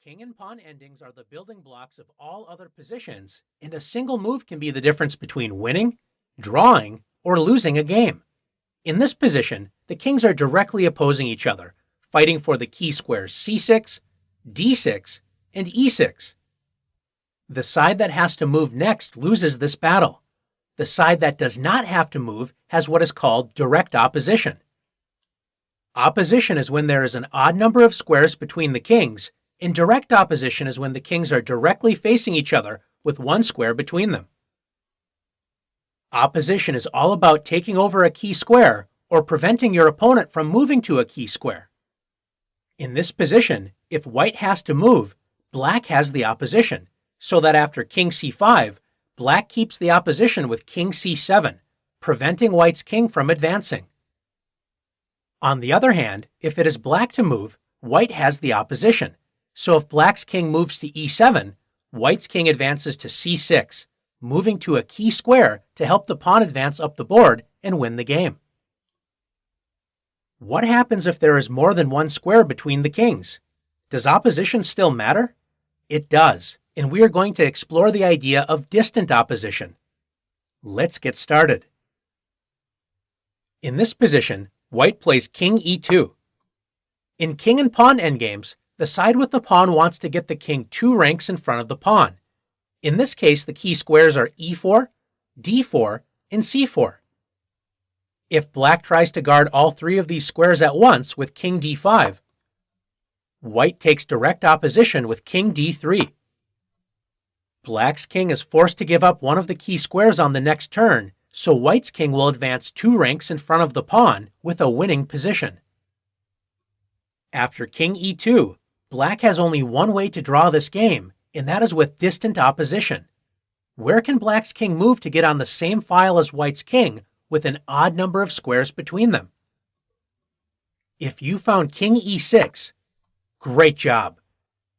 King and pawn endings are the building blocks of all other positions, and a single move can be the difference between winning, drawing, or losing a game. In this position, the kings are directly opposing each other, fighting for the key squares c6, d6, and e6. The side that has to move next loses this battle. The side that does not have to move has what is called direct opposition. Opposition is when there is an odd number of squares between the kings, and direct opposition is when the kings are directly facing each other with one square between them. Opposition is all about taking over a key square or preventing your opponent from moving to a key square. In this position, if white has to move, black has the opposition, so that after king c5, black keeps the opposition with king c7, preventing white's king from advancing. On the other hand, if it is black to move, white has the opposition. So if black's king moves to e7, white's king advances to c6, moving to a key square to help the pawn advance up the board and win the game. What happens if there is more than one square between the kings? Does opposition still matter? It does, and we are going to explore the idea of distant opposition. Let's get started. In this position, white plays king e2. In king and pawn endgames, the side with the pawn wants to get the king 2 ranks in front of the pawn. In this case, the key squares are e4, d4, and c4. If black tries to guard all 3 of these squares at once with king d5, white takes direct opposition with king d3. Black's king is forced to give up one of the key squares on the next turn, so white's king will advance 2 ranks in front of the pawn with a winning position. After king e2, black has only one way to draw this game, and that is with distant opposition. Where can black's king move to get on the same file as white's king with an odd number of squares between them? If you found king e6, great job.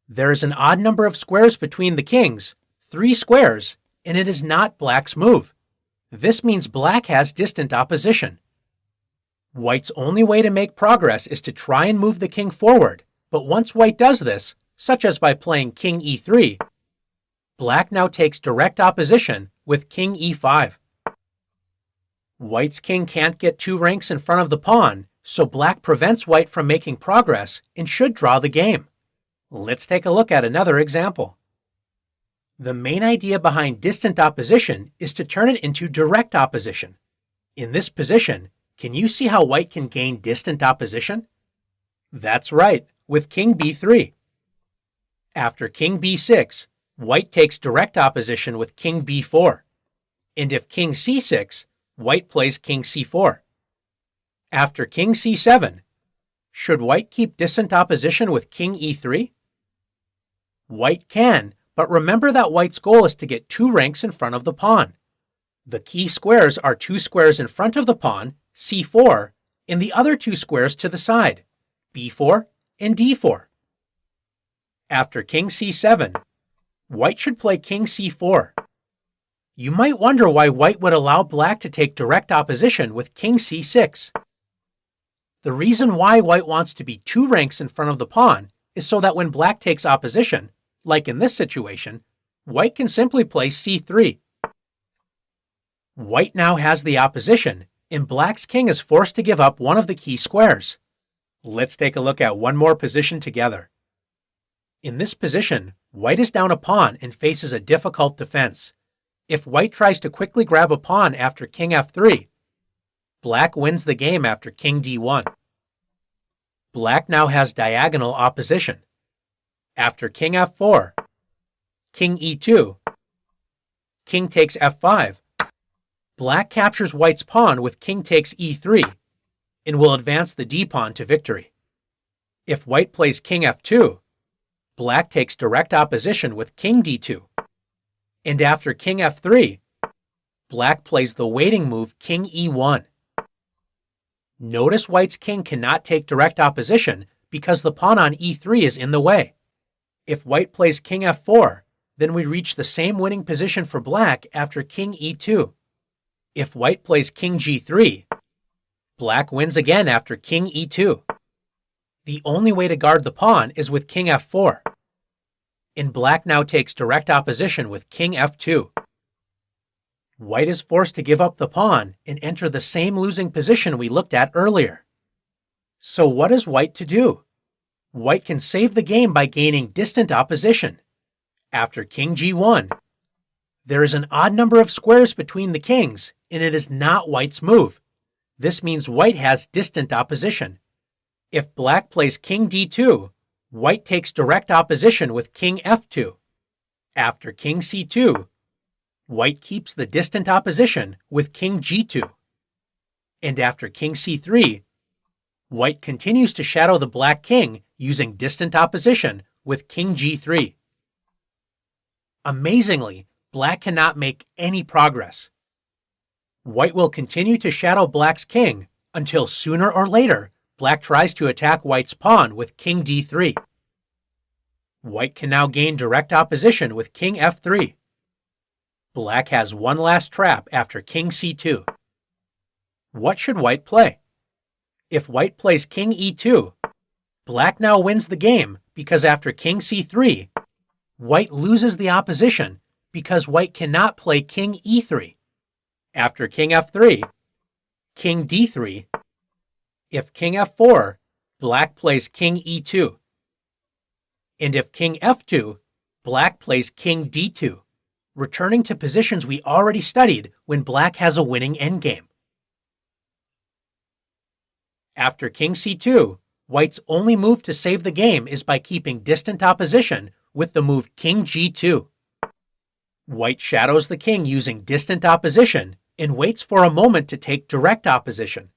There is an odd number of squares between the kings, 3 squares, and it is not black's move. This means black has distant opposition. White's only way to make progress is to try and move the king forward, but once white does this, such as by playing king e3, black now takes direct opposition with king e5. White's king can't get 2 ranks in front of the pawn, so black prevents white from making progress and should draw the game. Let's take a look at another example. The main idea behind distant opposition is to turn it into direct opposition. In this position, can you see how white can gain distant opposition? That's right, with king b3. After king b6, white takes direct opposition with king b4. And if king c6, white plays king c4. After king c7, should white keep distant opposition with king e3? White can, but remember that white's goal is to get 2 ranks in front of the pawn. The key squares are 2 squares in front of the pawn, c4, and the other 2 squares to the side, b4 and d4. After king c7, white should play king c4. You might wonder why white would allow black to take direct opposition with king c6. The reason why white wants to be 2 ranks in front of the pawn is so that when black takes opposition, like in this situation, white can simply play c3. White now has the opposition, and black's king is forced to give up one of the key squares. Let's take a look at one more position together. In this position, white is down a pawn and faces a difficult defense. If white tries to quickly grab a pawn after king f3, black wins the game after king d1. Black now has diagonal opposition. After king f4, king e2, king takes f5, black captures white's pawn with king takes e3 and will advance the d-pawn to victory. If white plays king f2, black takes direct opposition with king d2. And after king f3, black plays the waiting move king e1. Notice white's king cannot take direct opposition because the pawn on e3 is in the way. If white plays king f4, then we reach the same winning position for black after king e2. If white plays king g3, black wins again after king e2. The only way to guard the pawn is with king f4. and black now takes direct opposition with king f2. White is forced to give up the pawn and enter the same losing position we looked at earlier. So what is white to do? White can save the game by gaining distant opposition. After king g1, there is an odd number of squares between the kings, and it is not white's move. This means white has distant opposition. If black plays king d2, white takes direct opposition with king f2. After king c2, white keeps the distant opposition with king g2. And after king c3, white continues to shadow the black king using distant opposition with king g3. Amazingly, black cannot make any progress. White will continue to shadow black's king until sooner or later black tries to attack white's pawn with king d3. White can now gain direct opposition with king f3. Black has one last trap after king c2. What should white play? If white plays king e2, black now wins the game because after king c3, white loses the opposition because white cannot play king e3. After king f3, king d3. If king f4, black plays king e2. And if king f2, black plays king d2, returning to positions we already studied when black has a winning endgame. After king c2, white's only move to save the game is by keeping distant opposition with the move king g2. White shadows the king using distant opposition and waits for a moment to take direct opposition.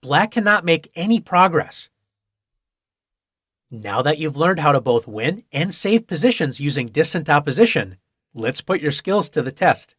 Black cannot make any progress. Now that you've learned how to both win and save positions using distant opposition, let's put your skills to the test.